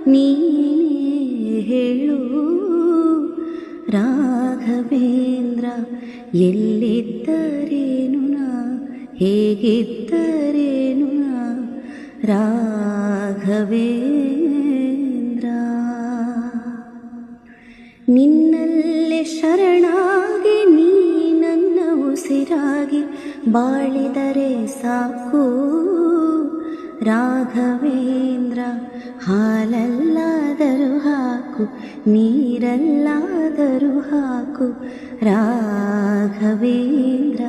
ನೀನೇ ಹೇಳು ರಾಘವೇಂದ್ರ. ಎಲ್ಲಿದ್ದರೇನು ನಾ, ಹೇಗಿದ್ದರೇನು ನಾ ರಾಘವೇಂದ್ರ. ನಿನ್ನಲ್ಲೇ ಶರಣಾಗಿ ನೀ ನನ್ನ ಉಸಿರಾಗಿ ಬಾಳಿದರೆ ಸಾಕು ರಾಘವೇಂದ್ರ. ಹಾಲಲ್ಲಾದರೂ ಹಾಕು, ನೀರಲ್ಲಾದರೂ ಹಾಕು ರಾಘವೇಂದ್ರ.